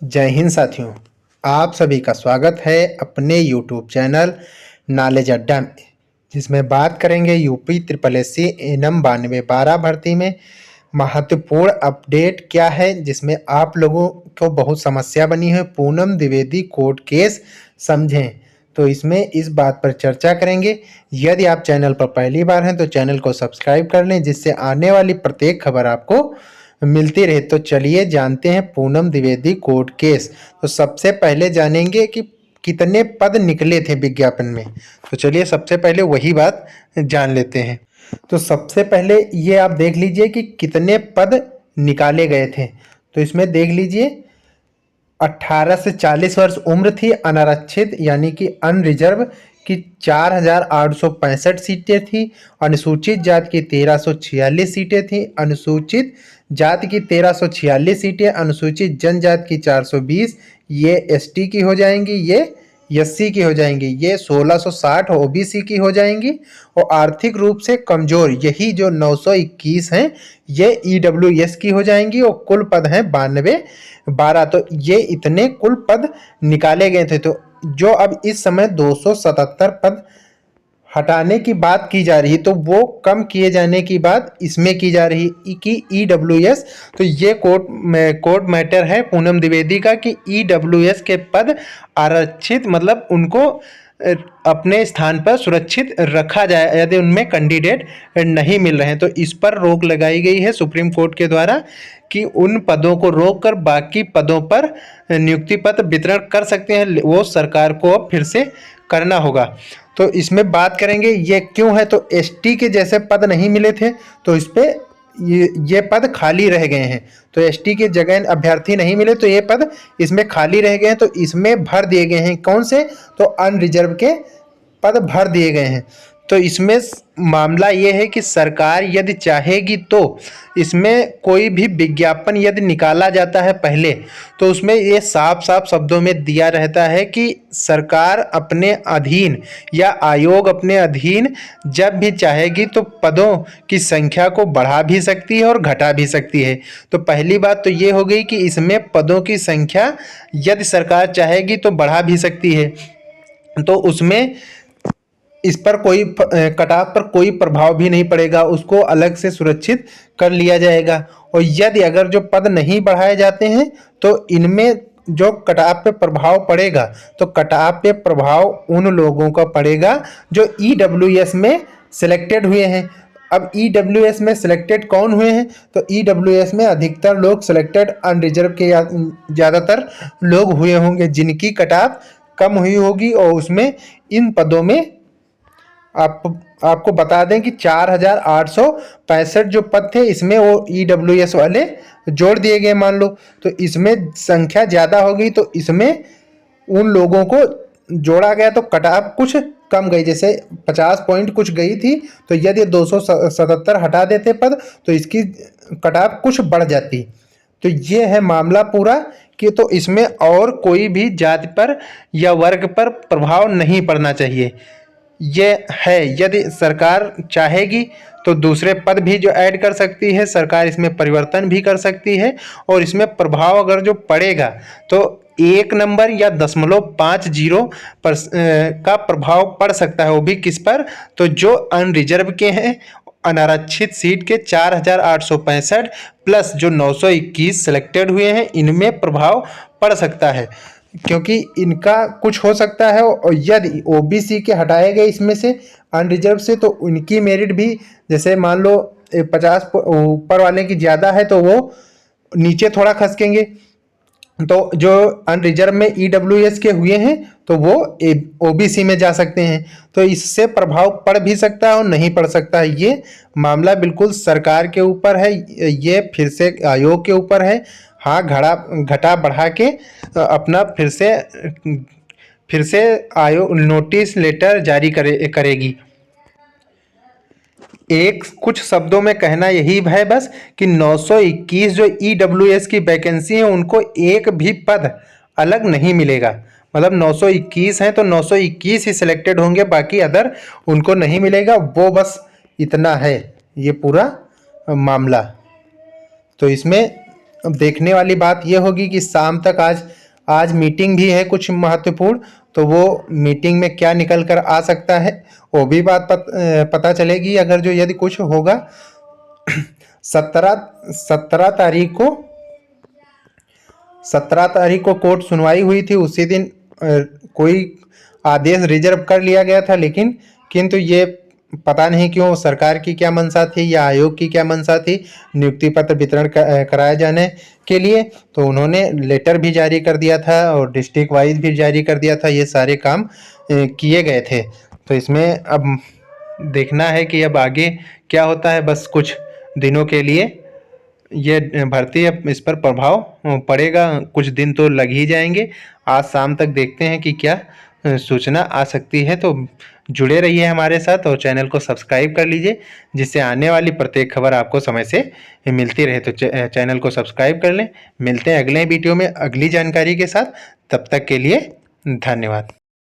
जय हिंद साथियों, आप सभी का स्वागत है अपने यूट्यूब चैनल नॉलेज अड्डा में, जिसमें बात करेंगे UP triple S C NM 9212 भर्ती में महत्वपूर्ण अपडेट क्या है, जिसमें आप लोगों को बहुत समस्या बनी है। पूनम द्विवेदी कोर्ट केस समझें, तो इसमें इस बात पर चर्चा करेंगे। यदि आप चैनल पर पहली बार हैं तो चैनल को सब्सक्राइब कर लें, जिससे आने वाली प्रत्येक खबर आपको मिलती रहे। तो चलिए जानते हैं पूनम द्विवेदी कोर्ट केस। तो सबसे पहले जानेंगे कि कितने पद निकले थे विज्ञापन में। तो चलिए सबसे पहले वही बात जान लेते हैं। तो सबसे पहले ये आप देख लीजिए कि कितने पद निकाले गए थे। तो इसमें देख लीजिए 18 से 40 वर्ष उम्र थी, अनारक्षित यानी कि अनरिजर्व की 4865 सीटें थी, अनुसूचित जाति की 1346 सीटें थी, अनुसूचित जाति की 1346 सीटें, अनुसूचित जनजाति की 420, ये एसटी की हो जाएंगी, ये एससी की हो जाएंगी, ये 1660 ओबीसी की हो जाएंगी, और आर्थिक रूप से कमजोर यही जो 921 हैं ये ईडब्ल्यूएस की हो जाएंगी, और कुल पद हैं 9212। तो ये इतने कुल पद निकाले गए थे। तो जो अब इस समय 277 पद हटाने की बात की जा रही, तो वो कम किए जाने की बात इसमें की जा रही कि ईडब्ल्यूएस। तो ये कोर्ट मैटर है पूनम द्विवेदी का कि ईडब्ल्यूएस के पद आरक्षित, मतलब उनको अपने स्थान पर सुरक्षित रखा जाए यदि उनमें कैंडिडेट नहीं मिल रहे हैं। तो इस पर रोक लगाई गई है सुप्रीम कोर्ट के द्वारा कि उन पदों को रोककर बाकी पदों पर नियुक्ति पत्र वितरण कर सकते हैं, वो सरकार को अब फिर से करना होगा। तो इसमें बात करेंगे ये क्यों है। तो एसटी के जैसे पद नहीं मिले थे, तो इस पे ये पद खाली रह गए हैं। तो एसटी के जगह अभ्यर्थी नहीं मिले, तो ये पद इसमें खाली रह गए हैं, तो इसमें भर दिए गए हैं। कौन से? तो अनरिजर्व के पद भर दिए गए हैं। तो इसमें मामला ये है कि सरकार यदि चाहेगी तो इसमें कोई भी विज्ञापन यदि निकाला जाता है पहले, तो उसमें ये साफ साफ शब्दों में दिया रहता है कि सरकार अपने अधीन या आयोग अपने अधीन जब भी चाहेगी तो पदों की संख्या को बढ़ा भी सकती है और घटा भी सकती है। तो पहली बात तो ये हो गई कि इसमें पदों की संख्या यदि सरकार चाहेगी तो बढ़ा भी सकती है, तो उसमें इस पर कोई कटाव पर कोई प्रभाव भी नहीं पड़ेगा, उसको अलग से सुरक्षित कर लिया जाएगा। और यदि अगर जो पद नहीं बढ़ाए जाते हैं तो इनमें जो कटाव पे प्रभाव पड़ेगा, तो कटाव पे प्रभाव उन लोगों का पड़ेगा जो ईडब्ल्यूएस में सिलेक्टेड हुए हैं। अब ईडब्ल्यूएस में सिलेक्टेड कौन हुए हैं? तो ईडब्ल्यूएस में अधिकतर लोग सिलेक्टेड अनरिजर्व के ज़्यादातर लोग हुए होंगे जिनकी कटाव कम हुई होगी, और उसमें इन पदों में आपको बता दें कि 4865 जो पद थे इसमें वो ईडब्ल्यूएस वाले जोड़ दिए गए मान लो, तो इसमें संख्या ज़्यादा हो गई, तो इसमें उन लोगों को जोड़ा गया तो कटाव कुछ कम गई, जैसे 50 पॉइंट कुछ गई थी, तो यदि 277 हटा देते पद तो इसकी कटाव कुछ बढ़ जाती। तो ये है मामला पूरा कि तो इसमें और कोई भी जाति पर या वर्ग पर प्रभाव नहीं पड़ना चाहिए। ये है यदि सरकार चाहेगी तो दूसरे पद भी जो ऐड कर सकती है, सरकार इसमें परिवर्तन भी कर सकती है, और इसमें प्रभाव अगर जो पड़ेगा तो 1 नंबर या 0.50 पर का प्रभाव पड़ सकता है। वो भी किस पर? तो जो अनरिजर्व के हैं, अनारक्षित सीट के 4865 प्लस जो 921 सिलेक्टेड हुए हैं, इनमें प्रभाव पड़ सकता है, क्योंकि इनका कुछ हो सकता है। और यदि ओबीसी के हटाए गए इसमें से अनरिजर्व से, तो उनकी मेरिट भी जैसे मान लो 50 ऊपर वाले की ज़्यादा है तो वो नीचे थोड़ा खसकेंगे, तो जो अनरिजर्व में ईडब्ल्यूएस के हुए हैं तो वो ओबीसी में जा सकते हैं। तो इससे प्रभाव पड़ भी सकता है और नहीं पड़ सकता है। ये मामला बिल्कुल सरकार के ऊपर है, ये फिर से आयोग के ऊपर है। हाँ, घटा बढ़ा के अपना फिर से आयोग नोटिस लेटर जारी करेगी। एक कुछ शब्दों में कहना यही है बस कि 921 जो ईडब्ल्यूएस की वैकेंसी है उनको एक भी पद अलग नहीं मिलेगा। मतलब 921 हैं तो 921 ही सिलेक्टेड होंगे, बाकी अदर उनको नहीं मिलेगा। वो बस इतना है ये पूरा मामला। तो इसमें अब देखने वाली बात ये होगी कि शाम तक आज मीटिंग भी है कुछ महत्वपूर्ण, तो वो मीटिंग में क्या निकल कर आ सकता है वो भी बात पता चलेगी। अगर जो यदि कुछ होगा 17 तारीख को 17 तारीख को कोर्ट सुनवाई हुई थी। उसी दिन कोई आदेश रिजर्व कर लिया गया था, लेकिन किंतु ये पता नहीं क्यों सरकार की क्या मंशा थी या आयोग की क्या मंशा थी नियुक्ति पत्र वितरण कराए जाने के लिए, तो उन्होंने लेटर भी जारी कर दिया था और डिस्ट्रिक्ट वाइज भी जारी कर दिया था। ये सारे काम किए गए थे। तो इसमें अब देखना है कि अब आगे क्या होता है। बस कुछ दिनों के लिए ये भर्ती, अब इस पर प्रभाव पड़ेगा, कुछ दिन तो लग ही जाएंगे। आज शाम तक देखते हैं कि क्या सूचना आ सकती है। तो जुड़े रहिए हमारे साथ और चैनल को सब्सक्राइब कर लीजिए, जिससे आने वाली प्रत्येक खबर आपको समय से मिलती रहे। तो चैनल को सब्सक्राइब कर लें। मिलते हैं अगले वीडियो में अगली जानकारी के साथ। तब तक के लिए धन्यवाद।